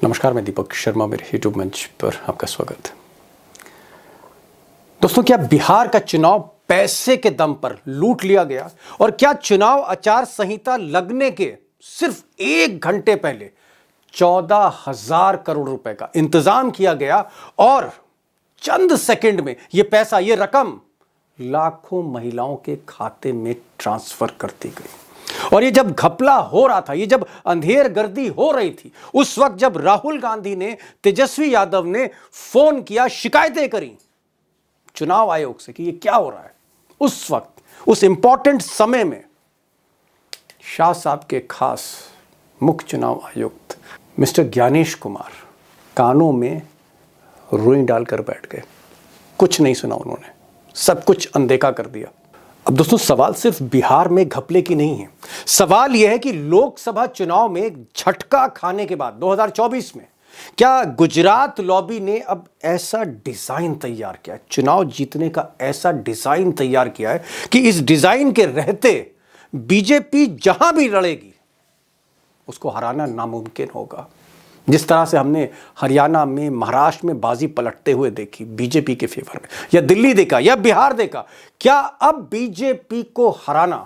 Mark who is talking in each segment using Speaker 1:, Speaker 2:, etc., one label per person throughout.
Speaker 1: नमस्कार, मैं दीपक शर्मा, मेरे यूट्यूब मंच पर आपका स्वागत है। दोस्तों, क्या बिहार का चुनाव पैसे के दम पर लूट लिया गया? और क्या चुनाव आचार संहिता लगने के सिर्फ 1 घंटे पहले 14,000 करोड़ रुपए का इंतजाम किया गया और चंद सेकंड में यह पैसा, यह रकम लाखों महिलाओं के खाते में ट्रांसफर कर दी गई? और ये जब घपला हो रहा था, ये जब अंधेर गर्दी हो रही थी, उस वक्त जब राहुल गांधी ने, तेजस्वी यादव ने फोन किया, शिकायतें करी चुनाव आयोग से कि ये क्या हो रहा है, उस वक्त, उस इंपॉर्टेंट समय में शाह साहब के खास मुख्य चुनाव आयुक्त मिस्टर ज्ञानेश कुमार कानों में रुई डालकर बैठ गए। कुछ नहीं सुना उन्होंने, सब कुछ अनदेखा कर दिया। अब दोस्तों, सवाल सिर्फ बिहार में घपले की नहीं है। सवाल यह है कि लोकसभा चुनाव में झटका खाने के बाद 2024 में क्या गुजरात लॉबी ने अब ऐसा डिजाइन तैयार किया है, चुनाव जीतने का ऐसा डिजाइन तैयार किया है कि इस डिजाइन के रहते बीजेपी जहां भी लड़ेगी उसको हराना नामुमकिन होगा। जिस तरह से हमने हरियाणा में, महाराष्ट्र में बाजी पलटते हुए देखी बीजेपी के फेवर में, या दिल्ली देखा या बिहार देखा, क्या अब बीजेपी को हराना,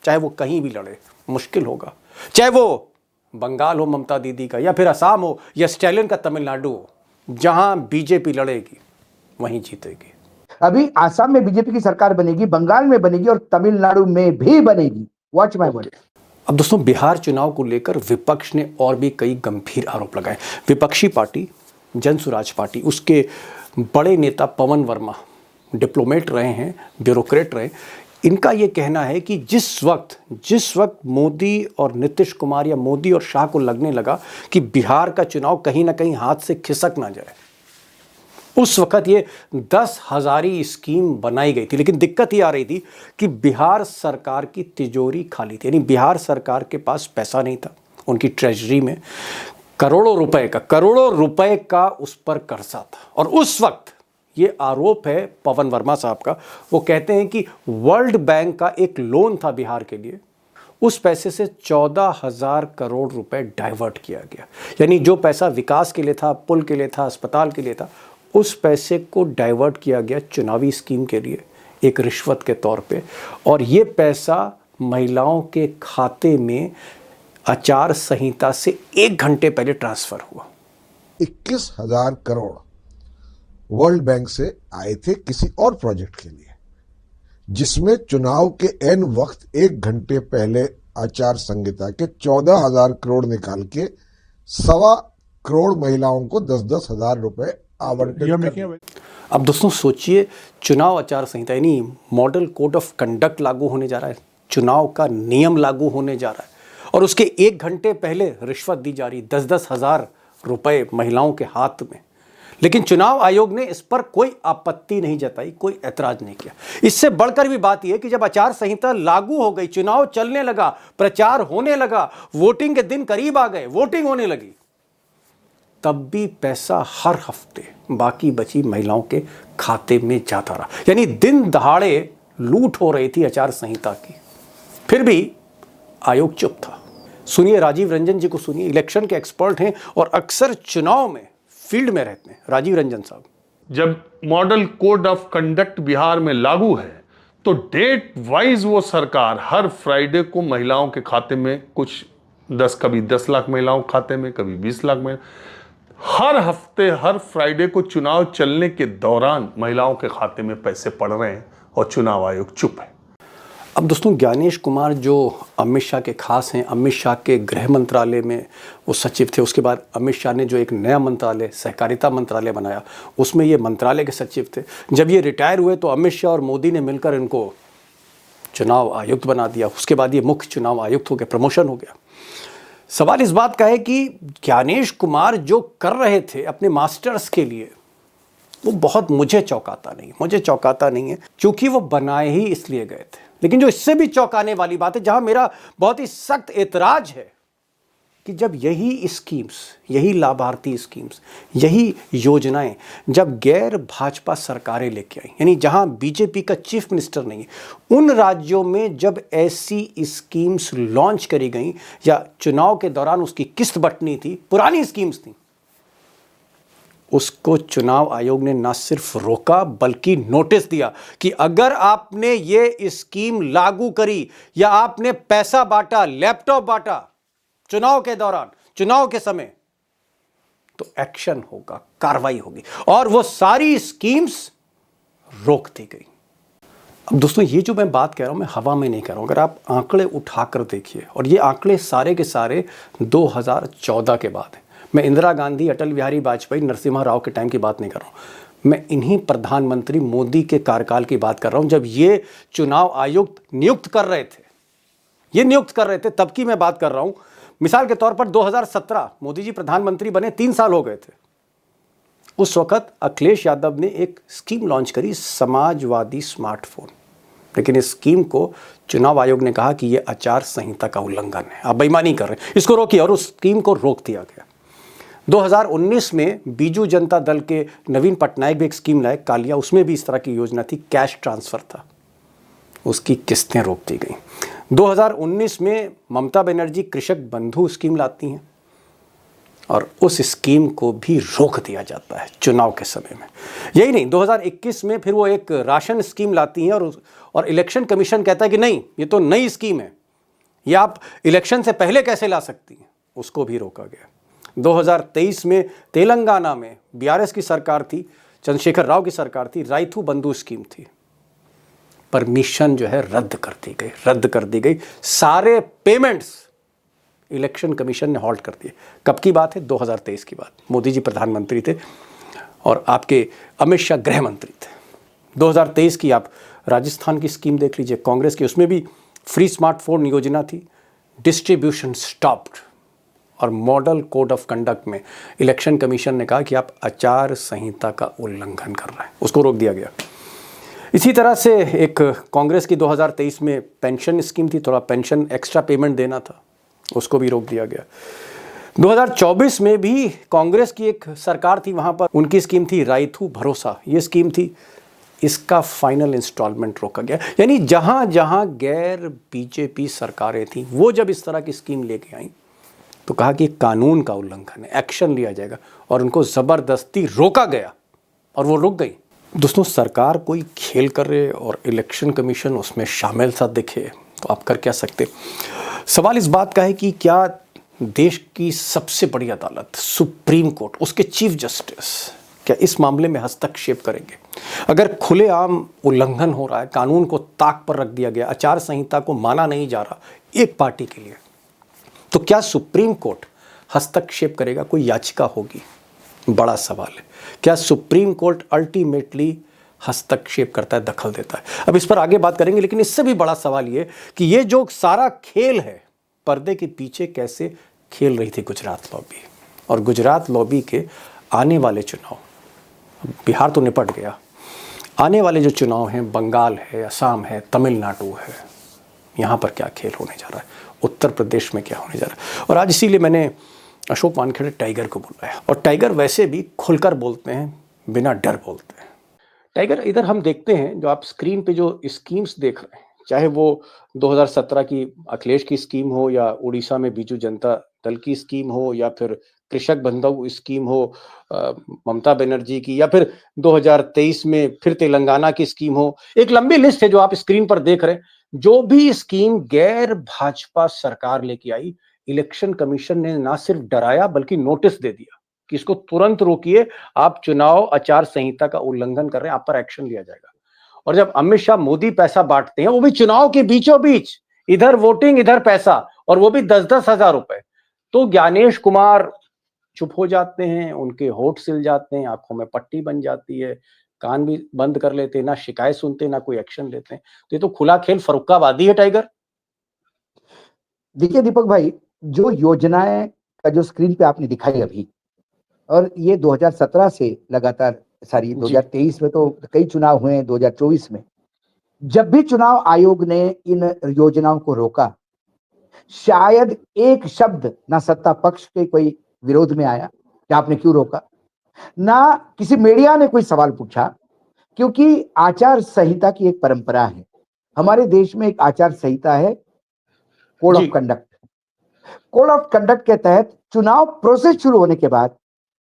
Speaker 1: चाहे वो कहीं भी लड़े, मुश्किल होगा? चाहे वो बंगाल हो ममता दीदी का, या फिर असम हो, या स्टैलिन का तमिलनाडु हो, जहां बीजेपी लड़ेगी वहीं जीतेगी।
Speaker 2: अभी आसाम में बीजेपी की सरकार बनेगी, बंगाल में बनेगी और तमिलनाडु में भी बनेगी। Watch my word.
Speaker 1: अब दोस्तों, बिहार चुनाव को लेकर विपक्ष ने और भी कई गंभीर आरोप लगाए। विपक्षी पार्टी जन स्वराज पार्टी, उसके बड़े नेता पवन वर्मा डिप्लोमेट रहे हैं, ब्यूरोक्रेट रहे, इनका यह कहना है कि जिस वक्त मोदी और नीतीश कुमार या मोदी और शाह को लगने लगा कि बिहार का चुनाव कहीं ना कहीं हाथ से खिसक ना जाए, उस वक्त ये 10,000 स्कीम बनाई गई थी। लेकिन दिक्कत ये आ रही थी कि बिहार सरकार की तिजोरी खाली थी, यानी बिहार सरकार के पास पैसा नहीं था। उनकी ट्रेजरी में करोड़ों रुपए का उस पर कर्जा था। और उस वक्त ये आरोप है पवन वर्मा साहब का, वो कहते हैं कि वर्ल्ड बैंक का एक लोन था बिहार के लिए, उस पैसे से 14,000 करोड़ रुपए डाइवर्ट किया गया। यानी जो पैसा विकास के लिए था, पुल के लिए था, अस्पताल के लिए था, उस पैसे को डाइवर्ट किया गया चुनावी स्कीम के लिए, एक रिश्वत के तौर पे। और ये पैसा महिलाओं के खाते में आचार संहिता से 1 घंटे पहले ट्रांसफर हुआ।
Speaker 3: 21,000 करोड़ वर्ल्ड बैंक से आए थे किसी और प्रोजेक्ट के लिए, जिसमें चुनाव के एन वक्त 1 घंटे पहले आचार संहिता के 14,000 करोड़ निकाल के 1.25 करोड़ महिलाओं को 10-10 हजार रुपए आवंटित।
Speaker 1: अब दोस्तों सोचिए, चुनाव आचार संहिता यानी मॉडल कोड ऑफ कंडक्ट लागू होने जा रहा है, चुनाव का नियम लागू होने जा रहा है, और उसके 1 घंटे पहले रिश्वत दी जा रही, 10-10 हजार रुपए महिलाओं के हाथ में। लेकिन चुनाव आयोग ने इस पर कोई आपत्ति नहीं जताई, कोई ऐतराज नहीं किया। इससे बढ़कर भी बात यह है कि जब आचार संहिता लागू हो गई, चुनाव चलने लगा, प्रचार होने लगा, वोटिंग के दिन करीब आ गए, वोटिंग होने लगी, तब भी पैसा हर हफ्ते बाकी बची महिलाओं के खाते में जाता रहा। यानी दिन दहाड़े लूट हो रही थी आचार संहिता की, फिर भी आयोग चुप था। सुनिए राजीव रंजन जी को, सुनिए, इलेक्शन के एक्सपर्ट हैं और अक्सर चुनाव में फील्ड में रहते हैं। राजीव रंजन साहब,
Speaker 4: जब model code of conduct Bihar में लागू है तो डेट वाइज वो सरकार हर फ्राइडे को महिलाओं के खाते में कुछ 10, कभी 10 लाख महिलाओं के खाते में, कभी 20 लाख में, हर हफ्ते हर फ्राइडे को चुनाव चलने के दौरान महिलाओं के खाते में पैसे पड़ रहे हैं और चुनाव आयोग चुप है।
Speaker 1: अब दोस्तों, ज्ञानेश कुमार जो अमित शाह के खास हैं, अमित शाह के गृह मंत्रालय में वो सचिव थे, उसके बाद अमित शाह ने जो एक नया मंत्रालय, सहकारिता मंत्रालय बनाया, उसमें ये मंत्रालय के सचिव थे। जब ये रिटायर हुए तो अमित शाह और मोदी ने मिलकर इनको चुनाव आयुक्त बना दिया। उसके बाद ये मुख्य चुनाव आयुक्त हो गया, प्रमोशन हो गया। सवाल इस बात का है कि ज्ञानेश कुमार जो कर रहे थे अपने मास्टर्स के लिए, वो बहुत मुझे चौंकाता नहीं है, क्योंकि वो बनाए ही इसलिए गए थे। लेकिन जो इससे भी चौंकाने वाली बात है, जहां मेरा बहुत ही सख्त एतराज है, कि जब यही स्कीम्स, यही लाभार्थी स्कीम्स, यही योजनाएं जब गैर भाजपा सरकारें लेके आई, यानी जहां बीजेपी का चीफ मिनिस्टर नहीं है, उन राज्यों में जब ऐसी स्कीम्स लॉन्च करी गई या चुनाव के दौरान उसकी किस्त बंटनी थी, पुरानी स्कीम्स थी, उसको चुनाव आयोग ने ना सिर्फ रोका बल्कि नोटिस दिया कि अगर आपने ये स्कीम लागू करी या आपने पैसा बांटा, लैपटॉप बांटा चुनाव के दौरान, चुनाव के समय, तो एक्शन होगा, कार्रवाई होगी। और वो सारी स्कीम्स रोक दी गई। अब दोस्तों, ये जो मैं बात कह रहा हूं, मैं हवा में नहीं कह रहा हूं। अगर आप आंकड़े उठाकर देखिए, और ये आंकड़े सारे के सारे 2014 के बाद हैं। मैं इंदिरा गांधी, अटल बिहारी वाजपेयी, नरसिम्हा राव के टाइम की बात नहीं कर रहा हूं। मैं इन्हीं प्रधानमंत्री मोदी के कार्यकाल की बात कर रहा हूं, जब ये चुनाव आयुक्त नियुक्त कर रहे थे, तब की मैं बात कर रहा हूं। मिसाल के तौर पर 2017 मोदी जी प्रधानमंत्री बने, 3 साल हो गए थे। उस वक्त अखिलेश यादव ने एक स्कीम लॉन्च करी, समाजवादी स्मार्टफोन। लेकिन इस स्कीम को चुनाव आयोग ने कहा कि यह आचार संहिता का उल्लंघन है, आप बेईमानी कर रहे हैं, इसको रोकिए, और उस स्कीम को रोक दिया गया। 2019 में बीजू जनता दल के नवीन पटनायक भी एक स्कीम लाए, कालिया, उसमें भी इस तरह की योजना थी, कैश ट्रांसफर था, उसकी किस्तें रोक दी गई। 2019 में ममता बनर्जी कृषक बंधु स्कीम लाती हैं, और उस स्कीम को भी रोक दिया जाता है चुनाव के समय में। यही नहीं, 2021 में फिर वो एक राशन स्कीम लाती हैं, और इलेक्शन कमीशन कहता है कि नहीं, ये तो नई स्कीम है, ये आप इलेक्शन से पहले कैसे ला सकती हैं, उसको भी रोका गया। 2023 में तेलंगाना में बीआरएस की सरकार थी, चंद्रशेखर राव की सरकार थी, राइथू बंधु स्कीम थी, परमिशन जो है रद्द कर दी गई। सारे पेमेंट्स इलेक्शन कमीशन ने हॉल्ट कर दिए। कब की बात है? 2023 की बात। मोदी जी प्रधानमंत्री थे और आपके अमित शाह गृह मंत्री थे। 2023 की आप राजस्थान की स्कीम देख लीजिए, कांग्रेस की, उसमें भी फ्री स्मार्टफोन योजना थी, डिस्ट्रीब्यूशन स्टॉप्ड, और मॉडल कोड ऑफ कंडक्ट में इलेक्शन कमीशन ने कहा कि आप आचार संहिता का उल्लंघन कर रहे हैं, उसको रोक दिया गया। इसी तरह से एक कांग्रेस की 2023 में पेंशन स्कीम थी, थोड़ा पेंशन एक्स्ट्रा पेमेंट देना था, उसको भी रोक दिया गया। 2024 में भी कांग्रेस की एक सरकार थी, वहां पर उनकी स्कीम थी राइथू भरोसा, ये स्कीम थी, इसका फाइनल इंस्टॉलमेंट रोका गया। यानी जहां जहां गैर बीजेपी सरकारें थी, वो जब इस तरह की स्कीम लेके आई तो कहा कि कानून का उल्लंघन है, एक्शन लिया जाएगा, और उनको जबरदस्ती रोका गया, और वो रुक गई। दोस्तों, सरकार कोई खेल कर रहे और इलेक्शन कमीशन उसमें शामिल सा दिखे तो आप कर क्या सकते। सवाल इस बात का है कि क्या देश की सबसे बड़ी अदालत सुप्रीम कोर्ट, उसके चीफ जस्टिस, क्या इस मामले में हस्तक्षेप करेंगे? अगर खुलेआम उल्लंघन हो रहा है, कानून को ताक पर रख दिया गया, आचार संहिता को माना नहीं जा रहा एक पार्टी के लिए, तो क्या सुप्रीम कोर्ट हस्तक्षेप करेगा? कोई याचिका होगी? बड़ा सवाल है। क्या सुप्रीम कोर्ट अल्टीमेटली हस्तक्षेप करता है, दखल देता है? अब इस पर आगे बात करेंगे, लेकिन इससे भी बड़ा सवाल ये कि ये जो सारा खेल है, पर्दे के पीछे कैसे खेल रही थी गुजरात लॉबी, और गुजरात लॉबी के आने वाले चुनाव, बिहार तो निपट गया, आने वाले जो चुनाव हैं, बंगाल है, असम है, तमिलनाडु है, यहाँ पर क्या खेल होने जा रहा है, उत्तर प्रदेश में क्या होने जा रहा है। और आज इसीलिए मैंने अशोक वानखेड़े टाइगर को बुलाया, और टाइगर वैसे भी खुलकर बोलते हैं, बिना डर बोलते हैं। टाइगर, इधर हम देखते हैं, जो आप स्क्रीन पे जो स्कीम्स देख रहे हैं, चाहे वो 2017 की अखिलेश की स्कीम हो, या उड़ीसा में बीजू जनता दल की स्कीम हो, या फिर कृषक बंधु स्कीम हो ममता बनर्जी की, या फिर 2023 में फिर तेलंगाना की स्कीम हो, एक लंबी लिस्ट है जो आप स्क्रीन पर देख रहे हैं। जो भी स्कीम गैर भाजपा सरकार लेके आई, इलेक्शन कमीशन ने ना सिर्फ डराया बल्कि नोटिस दे दिया कि इसको तुरंत रोकिए, आप चुनाव आचार संहिता का उल्लंघन कर रहे हैं, आप पर एक्शन लिया जाएगा। और जब अमित शाह मोदी पैसा बांटते हैं, वो भी चुनाव के बीचों बीच, इधर वोटिंग इधर पैसा, और वो भी 10-10 हजार रुपए, तो ज्ञानेश कुमार चुप हो जाते हैं, उनके होठ सिल जाते हैं, आंखों में पट्टी बन जाती है, कान भी बंद कर लेते हैं, ना शिकायत सुनते, ना कोई एक्शन लेते हैं। तो ये तो खुला खेल फरुक्काबादी है टाइगर।
Speaker 2: देखिए दीपक भाई, जो योजनाएं का जो स्क्रीन पे आपने दिखाई अभी, और ये 2017 से लगातार, सारी 2023 में तो कई चुनाव हुए हैं, 2024 में जब भी चुनाव आयोग ने इन योजनाओं को रोका, शायद एक शब्द ना सत्ता पक्ष के कोई विरोध में आया कि आपने क्यों रोका, ना किसी मीडिया ने कोई सवाल पूछा, क्योंकि आचार संहिता की एक परंपरा है। हमारे देश में एक आचार संहिता है, code of conduct. Code of conduct के तहत चुनाव प्रोसेस शुरू होने के बाद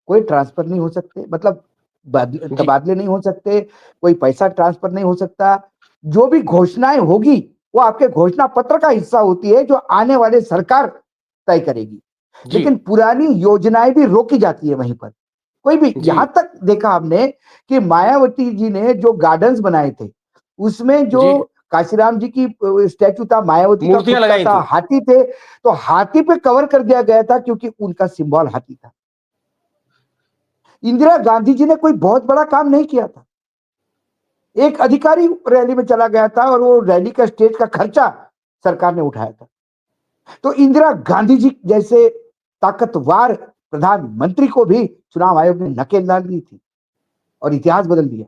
Speaker 2: कोई ट्रांसफर नहीं हो सकते, मतलब
Speaker 1: जी
Speaker 2: तबादले नहीं हो सकते, कोई पैसा ट्रांसफर नहीं हो सकता। जो भी घोषणाएं होगी वो आपके घोषणा पत्र का हिस्सा होती है, जो आने वाले सरकार तय करेगी।
Speaker 1: जी
Speaker 2: लेकिन पुरानी योजनाएं भी रोकी जाती है वहीं पर। कोई भी,
Speaker 1: जी
Speaker 2: यहां तक देखा हमने कि मायावती जी ने जो गार्डन्स बनाए थे, उसमें जो
Speaker 1: जी
Speaker 2: काशीराम जी की स्टैचू था, मायावती का
Speaker 1: मूर्तियां
Speaker 2: पुतला
Speaker 1: लगाई
Speaker 2: था,
Speaker 1: थी।
Speaker 2: हाथी थे, तो हाथी पे कवर कर दिया गया था क्योंकि उनका सिंबल हाथी था। इंदिरा गांधी जी ने कोई बहुत बड़ा काम नहीं किया था। एक अधिकारी रैली में चला गया था और वो रैली का स्टेज का खर्चा सरकार ने उठाया था। तो इंदिरा गांधी जी जैसे ताकतवर प्रधानमंत्री को भी चुनाव आयोग ने नकेल डाल दी थी और इतिहास बदल दिया।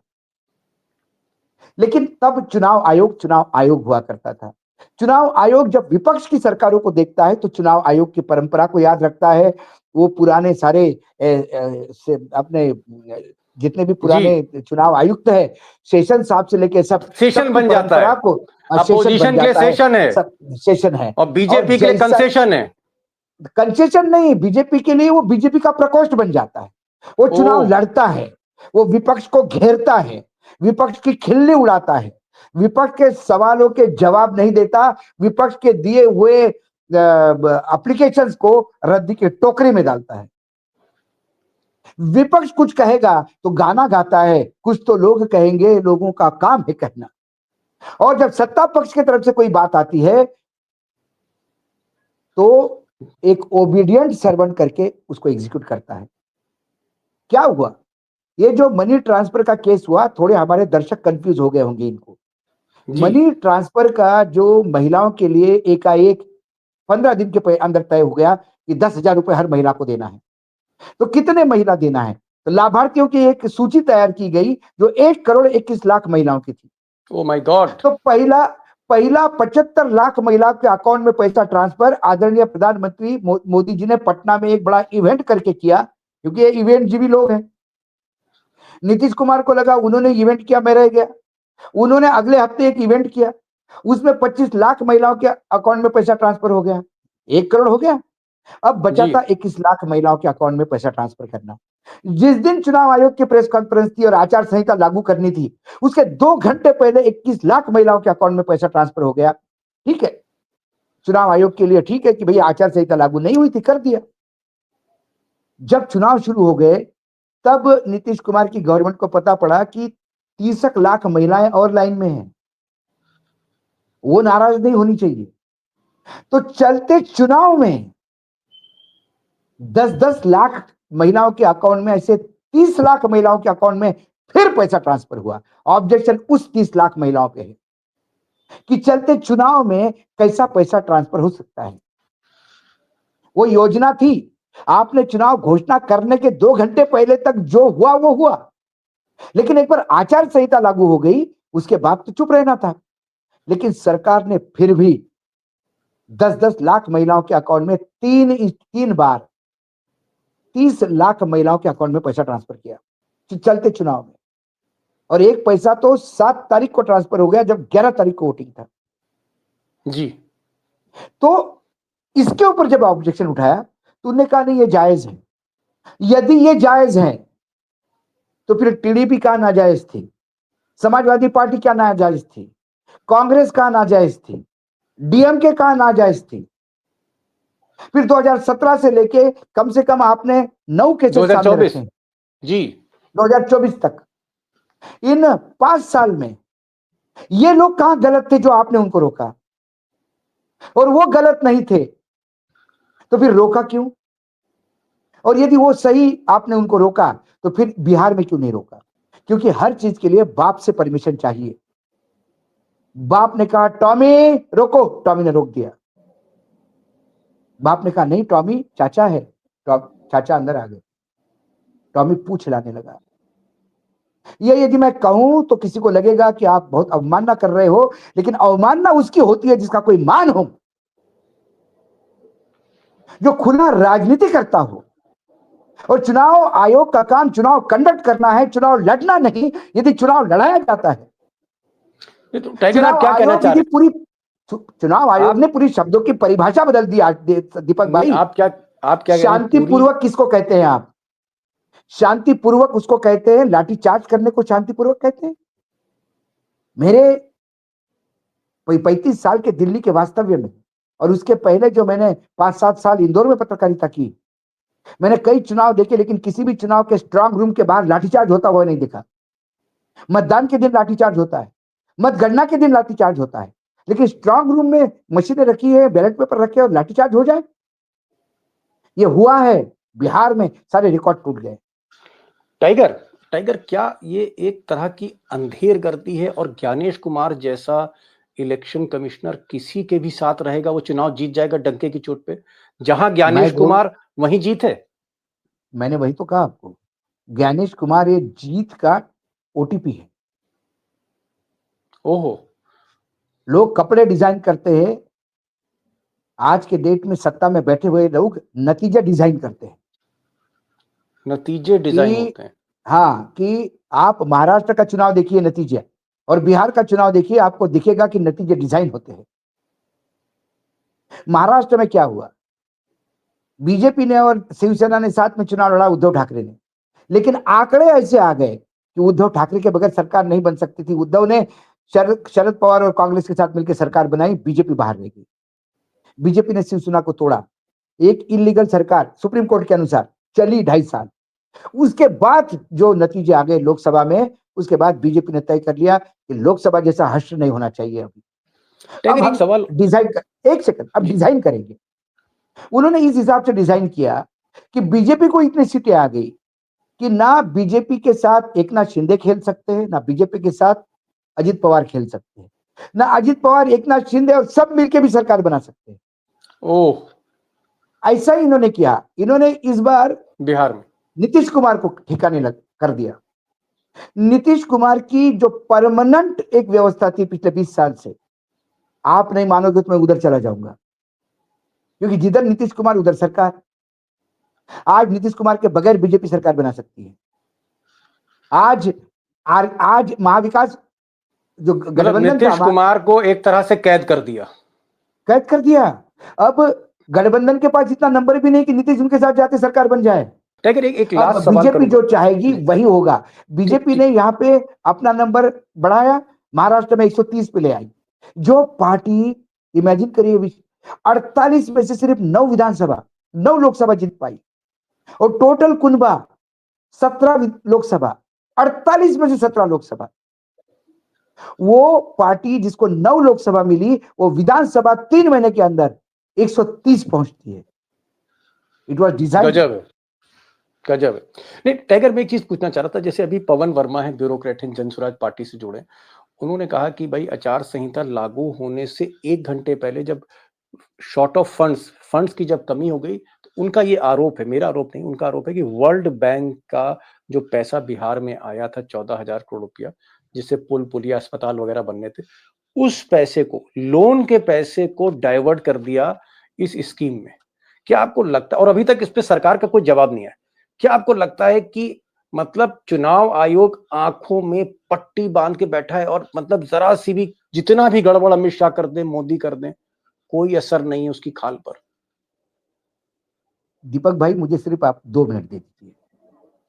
Speaker 2: लेकिन तब चुनाव आयोग हुआ करता था। चुनाव आयोग जब विपक्ष की सरकारों को देखता है तो चुनाव आयोग की परंपरा को याद रखता है। वो पुराने सारे अपने जितने भी
Speaker 1: जी
Speaker 2: पुराने चुनाव आयुक्त है, सेशन साहब से लेके
Speaker 1: सेशन
Speaker 2: सबकी
Speaker 1: बन जाता है,
Speaker 2: परंपरा को, सेशन बन
Speaker 1: अपोजिशन के लिए
Speaker 2: जाता है,
Speaker 1: सेशन है
Speaker 2: सब सेशन है।
Speaker 1: और
Speaker 2: और
Speaker 1: बीजेपी के लिए
Speaker 2: जैसा
Speaker 1: कंसेशन है।
Speaker 2: कंसेशन नहीं, बीजेपी के लिए वो बीजेपी का प्रकोष्ठ बन जाता है। वो
Speaker 1: ओ
Speaker 2: चुनाव लड़ता है, वो विपक्ष को घेरता है, विपक्ष की खिल्ली उड़ाता है, विपक्ष के सवालों के जवाब नहीं देता, विपक्ष के दिए हुए एप्लीकेशंस को रद्दी के टोकरी में डालता है। विपक्ष कुछ कहेगा तो गाना गाता है, कुछ तो लोग कहेंगे, लोगों का काम है कहना। और जब सत्ता पक्ष की तरफ से कोई बात आती है तो एक ओबीडियंट सर्वेंट करके उसको एग्जीक्यूट करता है। क्या हुआ, ये जो मनी ट्रांसफर का केस हुआ, थोड़े हमारे दर्शक कंफ्यूज हो गए होंगे इनको।
Speaker 1: जी
Speaker 2: मनी ट्रांसफर का जो महिलाओं के लिए एकाएक 15 दिन के अंदर तय हो गया कि 10,000 रुपए हर महिला को देना है। तो कितने महिला देना है, तो लाभार्थियों की एक सूची तैयार की गई जो 1,21,00,000 महिलाओं की थी।
Speaker 1: Oh my God.
Speaker 2: तो पहला पहला 75 लाख महिला के अकाउंट में पैसा ट्रांसफर आदरणीय प्रधानमंत्री मोदी जी ने पटना में एक बड़ा इवेंट करके किया, क्योंकि ये इवेंट जीवी लोग हैं। नीतीश कुमार को लगा उन्होंने इवेंट किया, मैं रह गया। उन्होंने अगले हफ्ते एक इवेंट किया, उसमें 25 लाख महिलाओं के अकाउंट में पैसा ट्रांसफर हो गया, 1 करोड़ हो गया। अब बचा
Speaker 1: जी
Speaker 2: था 21 लाख महिलाओं के अकाउंट में पैसा ट्रांसफर करना। जिस दिन चुनाव आयोग की प्रेस कॉन्फ्रेंस थी और आचार संहिता लागू करनी थी, उसके 2 घंटे पहले 21 लाख महिलाओं के अकाउंट में पैसा ट्रांसफर हो गया। ठीक है, चुनाव आयोग के लिए ठीक है कि भैया आचार संहिता लागू नहीं हुई थी, कर दिया। जब चुनाव शुरू हो गए तब नीतीश कुमार की गवर्नमेंट को पता पड़ा कि 30 लाख महिलाएं और लाइन में हैं। वो नाराज नहीं होनी चाहिए, तो चलते चुनाव में 10-10 लाख महिलाओं के अकाउंट में, ऐसे 30 लाख महिलाओं के अकाउंट में फिर पैसा ट्रांसफर हुआ। ऑब्जेक्शन उस 30 लाख महिलाओं पे है कि चलते चुनाव में कैसा पैसा ट्रांसफर हो सकता है। वो योजना थी, आपने चुनाव घोषणा करने के 2 घंटे पहले तक जो हुआ वो हुआ, लेकिन एक बार आचार संहिता लागू हो गई उसके बाद तो चुप रहना था। लेकिन सरकार ने फिर भी 10-10 लाख महिलाओं के अकाउंट में तीन बार 30 लाख महिलाओं के अकाउंट में पैसा ट्रांसफर किया चलते चुनाव में। और एक पैसा तो 7 तारीख को ट्रांसफर हो गया जब 11 तारीख को वोटिंग था।
Speaker 1: जी
Speaker 2: तो इसके ऊपर जब ऑब्जेक्शन उठाया तो उन्होंने कहा नहीं ये जायज है। यदि ये जायज है तो फिर टीडीपी का नाजायज थी, समाजवादी पार्टी क्या नाजायज थी, कांग्रेस का नाजायज थी, डीएमके का नाजायज थी। फिर 2017 से लेके कम से कम आपने 9 केसेस सामने
Speaker 1: 2024
Speaker 2: रखे हैं,
Speaker 1: जी
Speaker 2: 2024 तक। इन 5 साल में ये लोग कहां गलत थे जो आपने उनको रोका, और वो गलत नहीं थे तो फिर रोका क्यों? और यदि वो सही आपने उनको रोका तो फिर बिहार में क्यों नहीं रोका? क्योंकि हर चीज के लिए बाप से परमिशन चाहिए। बाप ने कहा टॉमी रोको, टॉमी ने रोक दिया। बाप ने कहा नहीं टॉमी चाचा है, चाचा अंदर आ गए, टॉमी पूछ लाने लगा। ये यदि मैं कहूं तो किसी को लगेगा कि आप बहुत अवमानना कर रहे हो, लेकिन अवमानना उसकी होती है जिसका कोई मान हो, जो खुला राजनीति करता हो। और चुनाव आयोग का काम चुनाव कंडक्ट करना है, चुनाव लड़ना नहीं। यदि चुनाव लड़ाया जाता है,
Speaker 1: ये तो टाइगर आप क्या कहना चाह रहे
Speaker 2: चुनाव
Speaker 1: हैं?
Speaker 2: आयोग ने पूरी शब्दों की परिभाषा बदल दी दीपक
Speaker 1: नहीं
Speaker 2: भाई।
Speaker 1: आप क्या कह रहे हैं? पूरी
Speaker 2: शांतिपूर्वक किसको कहते हैं आप? शांतिपूर्वक उसको कहते हैं, लाठीचार्ज करने को शांतिपूर्वक कहते हैं। मेरे 35 साल के दिल्ली के वास्तव्य में और उसके पहले जो मैंने 5-7 साल इंदौर में पत्रकारिता की, मैंने कई चुनाव देखे, लेकिन किसी भी चुनाव के स्ट्रांग रूम के बाहर लाठीचार्ज होता हुआ नहीं देखा। मतदान के दिन लाठीचार्ज होता है, मतगणना के दिन लाठीचार्ज होता है, लेकिन स्ट्रांग रूम में मशीनें रखी है, बैलेट पेपर रखे और लाठीचार्ज हो जाए, ये हुआ है बिहार में। सारे रिकॉर्ड टूट गए।
Speaker 1: टाइगर टाइगर क्या ये एक तरह की अंधेर गर्दी है और ज्ञानेश कुमार जैसा इलेक्शन कमिश्नर किसी के भी साथ रहेगा वो चुनाव जीत जाएगा डंके की चोट पे? जहां ज्ञानेश कुमार वहीं जीत है।
Speaker 2: मैंने वही तो कहा आपको, ज्ञानेश कुमार ये जीत का ओटीपी है।
Speaker 1: ओहो,
Speaker 2: लोग कपड़े डिजाइन करते हैं, आज के डेट में सत्ता में बैठे हुए लोग नतीजे डिजाइन करते हैं।
Speaker 1: नतीजे डिजाइन होते हैं।
Speaker 2: हाँ, कि आप महाराष्ट्र का चुनाव देखिए नतीजे, और बिहार का चुनाव देखिए, आपको दिखेगा कि नतीजे डिजाइन होते हैं। महाराष्ट्र में क्या हुआ, बीजेपी ने और शिवसेना ने साथ में चुनाव लड़ा, उद्धव ठाकरे ने, लेकिन आंकड़े ऐसे आ गए कि उद्धव ठाकरे के बगैर सरकार नहीं बन सकती थी। उद्धव ने शरद पवार और कांग्रेस के साथ मिलकर सरकार बनाई, बीजेपी बाहर रह गई। बीजेपी ने शिवसेना को तोड़ा, एक इलीगल सरकार सुप्रीम कोर्ट के अनुसार चली 2.5 साल। उसके बाद जो नतीजे आ गए लोकसभा में, उसके बाद बीजेपी ने तय कर लिया कि लोकसभा जैसा हश्र नहीं होना चाहिए। अब
Speaker 1: एक सवाल
Speaker 2: डिजाइन कर, एक सेकंड, अब डिजाइन करेंगे। उन्होंने इस हिसाब से डिजाइन किया कि बीजेपी को इतनी सीटें आ गई कि ना बीजेपी के साथ एकनाथ शिंदे खेल सकते हैं, ना बीजेपी के साथ अजित पवार खेल सकते हैं, ना अजित पवार एकनाथ शिंदे और सब मिलकर भी सरकार बना सकते हैं।
Speaker 1: ओह,
Speaker 2: ऐसा ही इन्होंने किया। इन्होंने इस बार
Speaker 1: बिहार में
Speaker 2: नीतीश कुमार को ठिकाने कर दिया। नीतीश कुमार की जो परमानेंट एक व्यवस्था थी पिछले 20 साल से, आप नहीं मानोगे तो मैं उधर चला जाऊंगा, क्योंकि जिधर नीतीश कुमार उधर सरकार। आज नीतीश कुमार के बगैर बीजेपी सरकार बना सकती है। आज महाविकास जो गठबंधन
Speaker 1: नीतीश कुमार को एक तरह से कैद कर दिया।
Speaker 2: अब गठबंधन के पास इतना नंबर भी नहीं कि नीतीश उनके साथ जाते सरकार बन जाए।
Speaker 1: एक लास्ट सवाल
Speaker 2: बीजेपी जो चाहेगी वही होगा। बीजेपी ने यहाँ पे अपना नंबर बढ़ाया, महाराष्ट्र में 130 पे ले आई। जो पार्टी, इमेजिन करिए, 48 में से सिर्फ 9 विधानसभा, 9 लोकसभा जीत पाई, और टोटल कुनबा 17 लोकसभा, 48 में से 17 लोकसभा। वो पार्टी जिसको 9 लोकसभा मिली, वो विधानसभा 3 महीने के अंदर 130 पहुंचती है। It was design.
Speaker 1: गजब है। नहीं टाइगर, मैं एक चीज पूछना चाह रहा था, जैसे अभी पवन वर्मा है, ब्यूरोक्रेट हैं, जनसुराज पार्टी से जुड़े, उन्होंने कहा कि भाई आचार संहिता लागू होने से 1 घंटे पहले जब शॉर्ट ऑफ फंड्स की जब कमी हो गई, तो उनका ये आरोप है, मेरा आरोप नहीं, उनका आरोप है कि वर्ल्ड बैंक का जो पैसा बिहार में आया था 14,000 करोड़ रुपया, जिससे पुल पुलिया अस्पताल वगैरह बनने थे, उस पैसे को, लोन के पैसे को डाइवर्ट कर दिया इस स्कीम में। क्या आपको लगता है, और अभी तक इस पे सरकार का कोई जवाब नहीं है, क्या आपको लगता है कि मतलब चुनाव आयोग आंखों में पट्टी बांध के बैठा है और मतलब जरा सी भी, जितना भी गड़बड़ अमित शाह कर दे, मोदी कर दे, कोई असर नहीं है उसकी खाल पर?
Speaker 2: दीपक भाई, मुझे सिर्फ आप 2 मिनट दे दीजिए,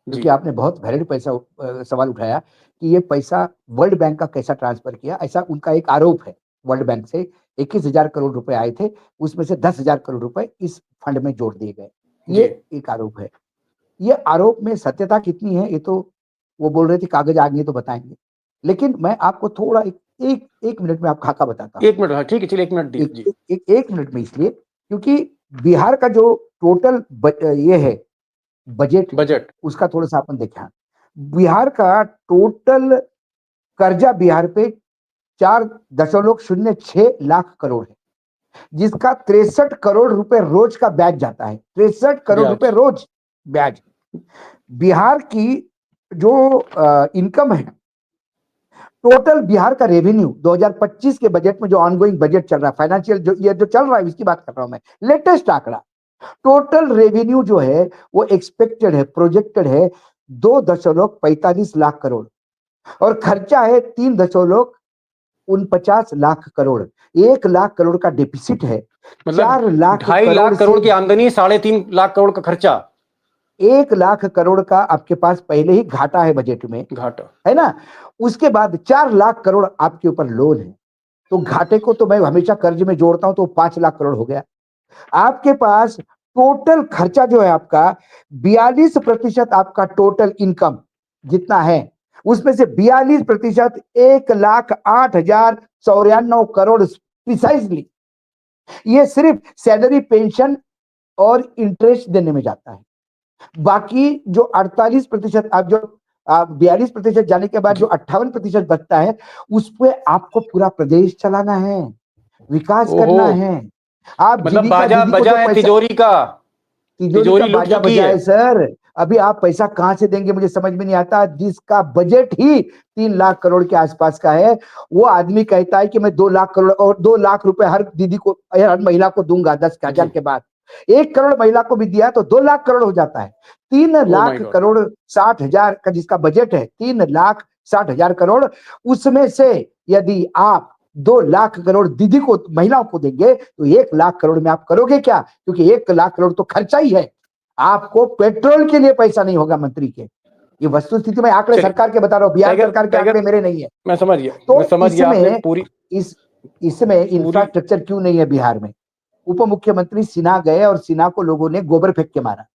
Speaker 2: क्योंकि आपने बहुत वैलिड सवाल उठाया कि ये पैसा वर्ल्ड बैंक का कैसा ट्रांसफर किया। ऐसा उनका एक आरोप है। वर्ल्ड बैंक से 21,000 करोड़ रुपए आए थे, उसमें से 10,000 करोड़ रुपए इस फंड में जोड़ दिए गए। ये एक आरोप है। ये आरोप में सत्यता कितनी है, ये तो वो बोल रहे थे कागज आगे तो बताएंगे, लेकिन मैं आपको थोड़ा एक मिनट में आप खाका बताता हूँ।
Speaker 1: 1 मिनट, हाँ ठीक है, चलिए 1 मिनट दीजिए।
Speaker 2: एक मिनट में, इसलिए क्योंकि बिहार का जो टोटल ये है बजट, उसका थोड़ा सा अपन देखें। बिहार का टोटल कर्जा बिहार पे 4.06 लाख करोड़ है, जिसका 63 करोड़ रुपए रोज का ब्याज जाता है। 63 करोड़ रुपए रोज ब्याज। बिहार की जो इनकम है, टोटल बिहार का रेवेन्यू 2025 के बजट में, जो ऑनगोइंग बजट चल रहा है, फाइनेंशियल जो ईयर जो चल रहा है, इसकी बात कर रहा हूं मैं, लेटेस्ट आंकड़ा, टोटल रेवेन्यू जो है वो एक्सपेक्टेड है, प्रोजेक्टेड है 2.45 लाख करोड़, और खर्चा है 3.49 लाख करोड़। 1 लाख करोड़ का डेफिसिट है।
Speaker 1: मतलब
Speaker 2: 4 लाख
Speaker 1: 2.5 लाख करोड़ की आमदनी, 3.5 लाख करोड़ का खर्चा।
Speaker 2: 1 लाख करोड़ का आपके पास पहले ही घाटा है बजट में,
Speaker 1: घाटा
Speaker 2: है ना। उसके बाद 4 लाख करोड़ आपके ऊपर लोन है, तो घाटे को तो मैं हमेशा कर्ज में जोड़ता हूं, तो 5 लाख करोड़ हो गया। आपके पास टोटल खर्चा जो है आपका 42% आपका टोटल इनकम जितना है, उसमें से 42% 1,08,94 करोड़ प्रिसाइजली ये सिर्फ सैलरी, पेंशन और इंटरेस्ट देने में जाता है। बाकी जो 48% आप जो 42% जाने के बाद जो 58% बचता है, उस पे आपको पूरा प्रदेश चलाना है, विकास
Speaker 1: ओहो,
Speaker 2: करना है। आप
Speaker 1: मतलब
Speaker 2: दीदी का
Speaker 1: बाजा
Speaker 2: दीदी को
Speaker 1: बजा
Speaker 2: जो
Speaker 1: है
Speaker 2: पैसा,
Speaker 1: तिजोरी का,
Speaker 2: तिजोरी का
Speaker 1: तिजोरी लुट
Speaker 2: बाजा
Speaker 1: चुकी
Speaker 2: बजा
Speaker 1: है।
Speaker 2: है सर। अभी आप पैसा कहां से देंगे मुझे समझ में नहीं आता। जिसका बजट ही 3 लाख करोड़ के आसपास का है, वो आदमी कहता है कि मैं 2 लाख करोड़ और 2 लाख रुपए हर दीदी को, हर महिला को दूंगा 10,000
Speaker 1: जी,
Speaker 2: के बाद। 1 करोड़ महिला को भी दिया तो 2 लाख करोड़ हो जाता है। 3
Speaker 1: oh my
Speaker 2: lakh
Speaker 1: God.
Speaker 2: Crore 60,000 का जिसका बजट है, 3,60,000 करोड़, उसमें से यदि आप 2 लाख करोड़ दीदी को, महिलाओं को देंगे, तो 1 लाख करोड़ में आप करोगे क्या? क्योंकि 1 लाख करोड़ तो खर्चा ही है। आपको पेट्रोल के लिए पैसा नहीं होगा मंत्री के। ये वस्तु स्थिति में आंकड़े
Speaker 1: चलिए,
Speaker 2: सरकार के बता रहा हूं, बिहार
Speaker 1: टाइगर
Speaker 2: सरकार के
Speaker 1: टाइगर
Speaker 2: आंकड़े मेरे नहीं है।
Speaker 1: मैं समझ गया,
Speaker 2: तो
Speaker 1: मैं समझ गया, आपने
Speaker 2: इसमें
Speaker 1: पूरी
Speaker 2: इस इसमें
Speaker 1: पूरी
Speaker 2: इंफ्रास्ट्रक्चर क्यों नहीं है बिहार में? उप मुख्यमंत्री सिन्हा गए और सिन्हा को लोगों ने गोबर फेंक के मारा।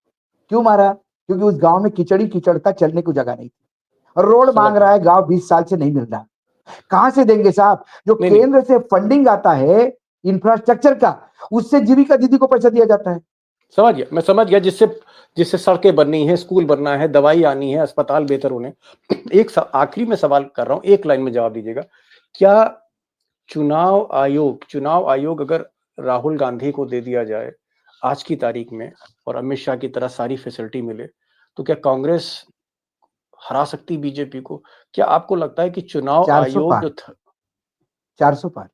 Speaker 2: क्यों मारा? क्योंकि उस गांव में कीचड़ी कीचड़ था, चलने को जगह नहीं थी। और रोड
Speaker 1: समझ
Speaker 2: मांग
Speaker 1: गया।
Speaker 2: रहा है, गांव 20 साल से नहीं मिल रहा। कहां से देंगे साहब? जो
Speaker 1: नहीं नहीं,
Speaker 2: केंद्र से फंडिंग आता है इंफ्रास्ट्रक्चर का, उससे जीविका दीदी को पैसा दिया जाता है।
Speaker 1: समझ गया, मैं समझ गया। जिससे जिससे सड़कें बननी है, स्कूल बनना है, दवाई आनी है, अस्पताल बेहतर होने। एक आखिरी में सवाल कर रहा हूं, एक लाइन में जवाब दीजिएगा। क्या चुनाव आयोग अगर राहुल गांधी को दे दिया जाए आज की तारीख में, और अमित शाह की तरह सारी फैसिलिटी मिले, तो क्या कांग्रेस हरा सकती बीजेपी को? क्या आपको लगता है कि चुनाव
Speaker 2: 400
Speaker 1: आयोग
Speaker 2: पार,
Speaker 1: जो
Speaker 2: 400 पार।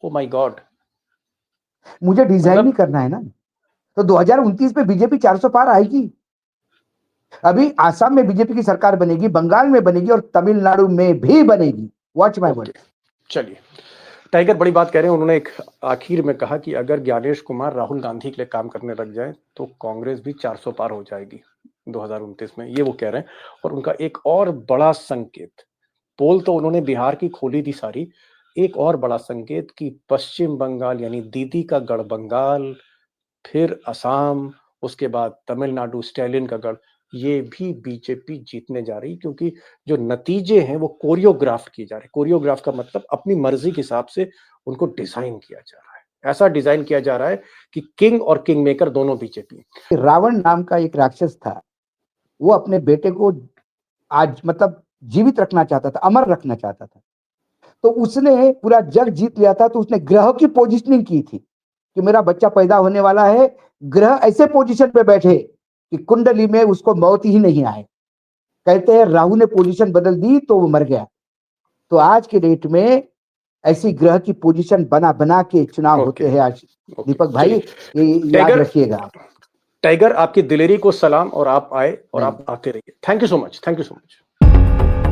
Speaker 1: ओ माय गॉड,
Speaker 2: मुझे डिजाइन ही
Speaker 1: मतलब
Speaker 2: करना है ना। तो 2029 में बीजेपी 400 पार आएगी। अभी आसाम में बीजेपी की सरकार बनेगी, बंगाल में बनेगी और तमिलनाडु में भी बनेगी। Watch my word.
Speaker 1: ओके, चलिए। टाइगर बड़ी बात कह रहे हैं। उन्होंने एक आखिर में कहा कि अगर ज्ञानेश कुमार राहुल गांधी के लिए काम करने लग जाए तो कांग्रेस भी 400 पार हो जाएगी 2029 में, ये वो कह रहे हैं। और उनका एक और बड़ा संकेत, पोल तो उन्होंने बिहार की खोली थी सारी, एक और बड़ा संकेत कि पश्चिम बंगाल यानी दीदी का गढ़ बंगाल, फिर असम, उसके बाद तमिलनाडु स्टैलिन का गढ़, ये भी बीजेपी जीतने जा रही, क्योंकि जो नतीजे हैं वो कोरियोग्राफ किए जा रहे हैं। कोरियोग्राफ का मतलब अपनी मर्जी के हिसाब से उनको डिजाइन किया जा रहा है। ऐसा डिजाइन किया जा रहा है कि किंग और किंग मेकर दोनों बीजेपी।
Speaker 2: रावण नाम का एक राक्षस था, वो अपने बेटे को आज मतलब जीवित रखना चाहता था, अमर रखना चाहता था। तो उसने पूरा जग जीत लिया था, तो उसने ग्रह की पोजिशनिंग की थी कि मेरा बच्चा पैदा होने वाला है, ग्रह ऐसे पोजीशन पे बैठे कि कुंडली में उसको मौत ही नहीं आए। कहते हैं राहु ने पोजीशन बदल दी तो वो मर गया। तो आज के डेट में ऐसी ग्रह की पोजीशन बना बना के चुनाव
Speaker 1: ओके
Speaker 2: होते हैं आज।
Speaker 1: ओके,
Speaker 2: दीपक भाई,
Speaker 1: चलिए।
Speaker 2: ये याद
Speaker 1: टाइगर
Speaker 2: रखिएगा।
Speaker 1: टाइगर आपकी दिलेरी को सलाम, और आप आए और
Speaker 2: नहीं,
Speaker 1: आप आते रहिए। Thank you so much, thank you so much.